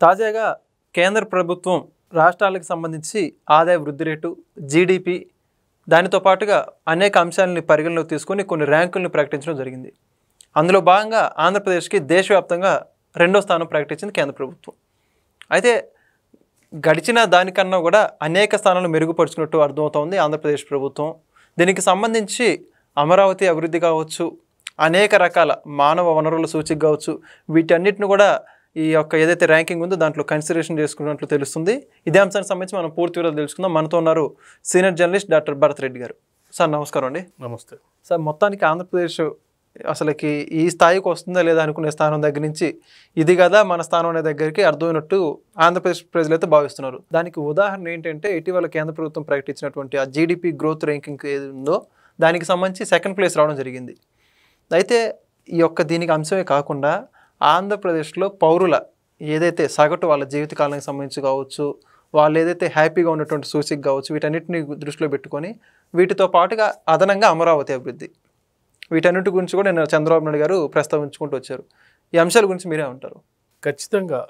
తాజాగా కేంద్ర ప్రభుత్వం రాష్ట్రాలకు సంబంధించి ఆదాయ వృద్ధి రేటు, జీడిపి, దానితో పాటుగా అనేక అంశాలని పరిగణలోకి తీసుకొని కొన్ని ర్యాంకులను ప్రకటించడం జరిగింది. అందులో భాగంగా ఆంధ్రప్రదేశ్కి దేశవ్యాప్తంగా 2వ స్థానం ప్రకటించింది కేంద్ర ప్రభుత్వం. అయితే గడిచిన దానికన్నా కూడా అనేక స్థానాలు మెరుగుపరుచుకున్నట్టు అర్థమవుతోంది ఆంధ్రప్రదేశ్ ప్రభుత్వం. దీనికి సంబంధించి అమరావతి అభివృద్ధి కావచ్చు, అనేక రకాల మానవ వనరుల సూచిక కావచ్చు, వీటన్నిటిని కూడా ఈ యొక్క ఏదైతే ర్యాంకింగ్ ఉందో దాంట్లో కన్సిడరేషన్ చేసుకున్నట్లు తెలుస్తుంది. ఇదే అంశానికి సంబంధించి మనం పూర్తి వివరాలు తెలుసుకుందాం. మనతో ఉన్నారు senior journalist doctor Bharat Reddy గారు. సార్ నమస్కారం అండి. నమస్తే సార్, మొత్తానికి ఆంధ్రప్రదేశ్ అసలుకి ఈ స్థాయికి వస్తుందా లేదా అనుకునే స్థానం దగ్గర నుంచి ఇది కదా మన స్థానం అనే దగ్గరికి అర్థమైనట్టు ఆంధ్రప్రదేశ్ ప్రజలైతే భావిస్తున్నారు. దానికి ఉదాహరణ ఏంటంటే ఇటీవల కేంద్ర ప్రభుత్వం ప్రకటించినటువంటి ఆ జీడిపి గ్రోత్ ర్యాంకింగ్ ఏది ఉందో దానికి సంబంధించి 2nd ప్లేస్ రావడం జరిగింది. అయితే ఈ యొక్క దీనికి అంశమే కాకుండా ఆంధ్రప్రదేశ్లో పౌరుల ఏదైతే సగటు వాళ్ళ జీవితకాలానికి సంబంధించి కావచ్చు, వాళ్ళు ఏదైతే హ్యాపీగా ఉన్నటువంటి సూచిక కావచ్చు, వీటన్నిటిని దృష్టిలో పెట్టుకొని వీటితో పాటుగా అదనంగా అమరావతి అభివృద్ధి, వీటన్నిటి గురించి కూడా నేను చంద్రబాబు నాయుడు గారు ప్రస్తావించుకుంటూ వచ్చారు. ఈ అంశాల గురించి మీరే ఉంటారు? ఖచ్చితంగా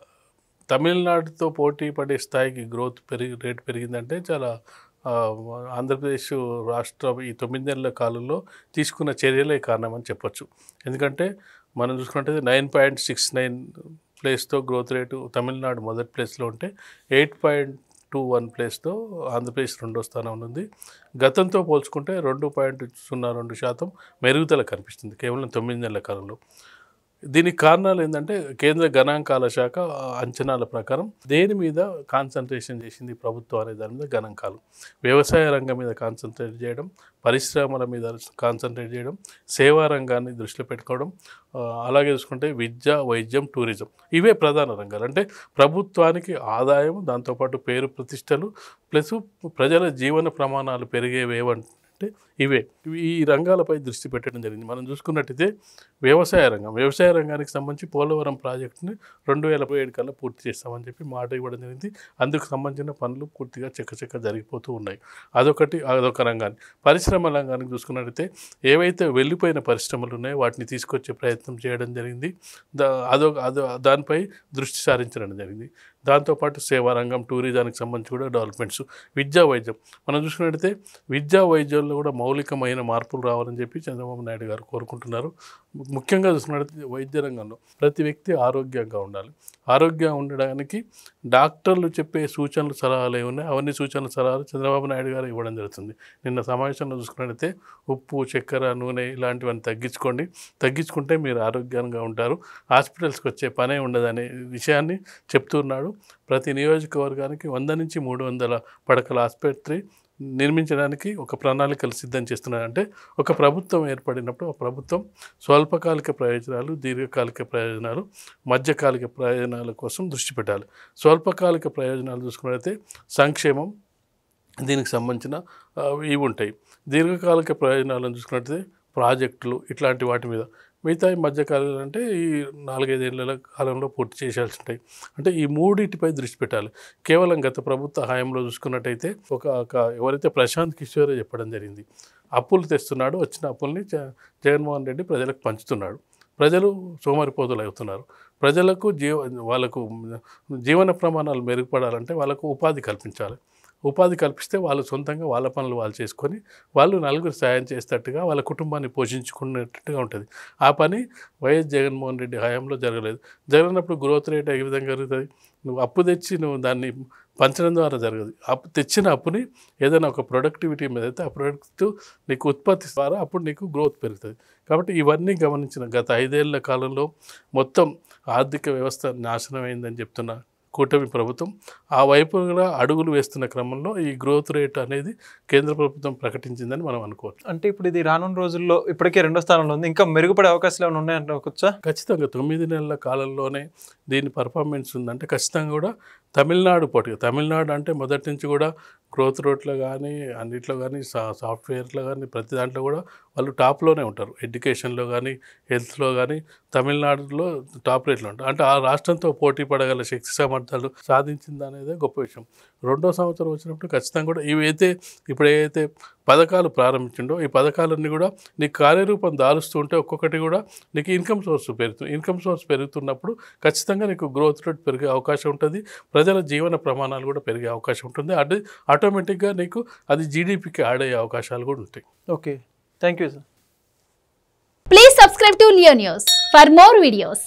తమిళనాడుతో పోటీ పడే స్థాయికి రేటు పెరిగిందంటే చాలా ఆంధ్రప్రదేశ్ రాష్ట్రం ఈ 9 నెలల కాలంలో తీసుకున్న చర్యలే కారణమని చెప్పొచ్చు. ఎందుకంటే మనం చూసుకుంటే 9.69 ప్లేస్తో గ్రోత్ రేటు తమిళనాడు మొదటి ప్లేస్లో ఉంటే 8.21 ప్లేస్తో ఆంధ్రప్రదేశ్ 2వ స్థానంలో ఉంది. గతంతో పోల్చుకుంటే 2.02% మెరుగుదల కనిపిస్తుంది కేవలం 9 నెలల కాలంలో. దీనికి కారణాలు ఏంటంటే కేంద్ర గణాంకాల శాఖ అంచనాల ప్రకారం దేని మీద కాన్సన్ట్రేషన్ చేసింది ప్రభుత్వం అనే దాని మీద గణాంకాలు. వ్యవసాయ రంగం మీద కాన్సన్ట్రేట్ చేయడం, పరిశ్రమల మీద కాన్సన్ట్రేట్ చేయడం, సేవా రంగాన్ని దృష్టిలో పెట్టుకోవడం, అలాగే చూసుకుంటే విద్య, వైద్యం, టూరిజం, ఇవే ప్రధాన రంగాలు. అంటే ప్రభుత్వానికి ఆదాయం, దాంతోపాటు పేరు ప్రతిష్టలు ప్లస్ ప్రజల జీవన ప్రమాణాలు పెరిగేవేవంటే ఇవే. ఈ రంగాలపై దృష్టి పెట్టడం జరిగింది. మనం చూసుకున్నట్టయితే వ్యవసాయ రంగానికి సంబంధించి పోలవరం ప్రాజెక్టుని 2027 కల్లా పూర్తి చేస్తామని చెప్పి మాట ఇవ్వడం జరిగింది. అందుకు సంబంధించిన పనులు పూర్తిగా చకచక జరిగిపోతూ ఉన్నాయి. అదొక రంగాన్ని. పరిశ్రమ రంగానికి చూసుకున్నట్టయితే ఏవైతే వెళ్ళిపోయిన పరిశ్రమలు ఉన్నాయో వాటిని తీసుకొచ్చే ప్రయత్నం చేయడం జరిగింది. దానిపై దృష్టి సారించడం జరిగింది. దాంతోపాటు సేవా రంగం, టూరిజానికి సంబంధించి కూడా డెవలప్మెంట్స్, విద్యా వైద్యం. మనం చూసుకున్నట్టయితే విద్యా వైద్యంలో కూడా మౌలికమైన మార్పులు రావాలని చెప్పి చంద్రబాబు నాయుడు గారు కోరుకుంటున్నారు. ముఖ్యంగా చూసుకున్నట్టయితే వైద్య రంగంలో ప్రతి వ్యక్తి ఆరోగ్యంగా ఉండాలి. ఆరోగ్యంగా ఉండడానికి డాక్టర్లు చెప్పే సూచనలు, సలహాలు ఏమున్నాయి అవన్నీ సూచనలు, సలహాలు చంద్రబాబు నాయుడు గారు ఇవ్వడం జరుగుతుంది. నిన్న సమావేశంలో చూసుకున్నట్టయితే ఉప్పు, చక్కెర, నూనె ఇలాంటివన్నీ తగ్గించుకుంటే మీరు ఆరోగ్యంగా ఉంటారు, హాస్పిటల్స్కి వచ్చే పనే ఉండదనే విషయాన్ని చెప్తున్నాడు. ప్రతి నియోజకవర్గానికి 100 నుంచి 300 పడకల ఆసుపత్రి నిర్మించడానికి ఒక ప్రణాళికలు సిద్ధం చేస్తున్నారంటే ఒక ప్రభుత్వం ఏర్పడినప్పుడు ఆ ప్రభుత్వం స్వల్పకాలిక ప్రయోజనాలు, దీర్ఘకాలిక ప్రయోజనాలు, మధ్యకాలిక ప్రయోజనాల కోసం దృష్టి పెట్టాలి. స్వల్పకాలిక ప్రయోజనాలు చూసుకున్నట్లయితే సంక్షేమం, దీనికి సంబంధించిన ఇవి ఉంటాయి. దీర్ఘకాలిక ప్రయోజనాలను చూసుకున్నట్లయితే ప్రాజెక్టులు, ఇట్లాంటి వాటి మీద. మిగతా మధ్యకాలంలో అంటే ఈ 4-5 ఏళ్ల కాలంలో పూర్తి చేయాల్సి ఉంటాయి. అంటే ఈ మూడింటిపై దృష్టి పెట్టాలి. కేవలం గత ప్రభుత్వ హయాంలో చూసుకున్నట్టయితే ఎవరైతే ప్రశాంత్ కిషోర్ చెప్పడం జరిగింది, అప్పులు తెస్తున్నాడు, వచ్చిన అప్పుల్ని జగన్మోహన్ రెడ్డి ప్రజలకు పంచుతున్నాడు, ప్రజలు సోమరిపోతులు అవుతున్నారు. ప్రజలకు వాళ్ళకు జీవన ప్రమాణాలు మెరుగుపడాలంటే వాళ్ళకు ఉపాధి కల్పించాలి. ఉపాధి కల్పిస్తే వాళ్ళు సొంతంగా వాళ్ళ పనులు వాళ్ళు చేసుకొని వాళ్ళు నలుగురు సాయం చేసేటట్టుగా వాళ్ళ కుటుంబాన్ని పోషించుకునేటట్టుగా ఉంటుంది. ఆ పని వైఎస్ జగన్మోహన్ రెడ్డి హయాంలో జరగలేదు. జరిగినప్పుడు గ్రోత్ రేట్ ఏ విధంగా జరుగుతుంది? నువ్వు అప్పు తెచ్చి దాన్ని పంచడం ద్వారా జరగదు. తెచ్చిన అప్పుని ఏదైనా ఒక ప్రొడక్టివిటీ మీద అయితే ఆ ప్రొడక్ట్ నీకు ఉత్పత్తి ద్వారా అప్పుడు నీకు గ్రోత్ పెరుగుతుంది. కాబట్టి ఇవన్నీ గమనించిన గత 5 ఏళ్ల కాలంలో మొత్తం ఆర్థిక వ్యవస్థ నాశనం అయిందని చెప్తున్నా కూటమి ప్రభుత్వం ఆ వైపుగా అడుగులు వేస్తున్న క్రమంలో ఈ గ్రోత్ రేట్ అనేది కేంద్ర ప్రభుత్వం ప్రకటించిందని మనం అనుకోవచ్చు. అంటే ఇప్పుడు ఇది రానున్న రోజుల్లో ఇప్పటికే 2వ స్థానంలో ఉంది, ఇంకా మెరుగుపడే అవకాశాలు ఏమైనా ఉన్నాయనుకోవచ్చా? ఖచ్చితంగా 9 నెలల కాలంలోనే దీని పర్ఫార్మెన్స్ ఉందంటే ఖచ్చితంగా కూడా తమిళనాడు పోటీ. తమిళనాడు అంటే మొదటి నుంచి కూడా గ్రోత్ రేట్లో కానీ అన్నిట్లో కానీ సాఫ్ట్వేర్లో కానీ ప్రతి దాంట్లో కూడా వాళ్ళు టాప్లోనే ఉంటారు. ఎడ్యుకేషన్లో కానీ హెల్త్లో కానీ తమిళనాడులో టాప్ రేట్లో ఉంటారు. అంటే ఆ రాష్ట్రంతో పోటీ పడగల శక్తి సామర్థ్యాలు సాధించింది అనేది గొప్ప విషయం. 2వ సంవత్సరం వచ్చినప్పుడు ఖచ్చితంగా కూడా ఇప్పుడు ఏదైతే పథకాలు ప్రారంభించిండో ఈ పథకాలన్నీ కూడా నీకు కార్యరూపం దాలుస్తూ ఉంటే ఒక్కొక్కటి కూడా నీకు ఇన్కమ్ సోర్స్ పెరుగుతున్నప్పుడు ఖచ్చితంగా నీకు గ్రోత్ రేట్ పెరిగే అవకాశం ఉంటుంది. ప్రజల జీవన ప్రమాణాలు కూడా పెరిగే అవకాశం ఉంటుంది. అది ఆటోమేటిక్గా నీకు అది జీడిపికి యాడ్ అయ్యే అవకాశాలు కూడా ఉంటాయి. Okay, thank you sir. Please subscribe to Leo News for more videos.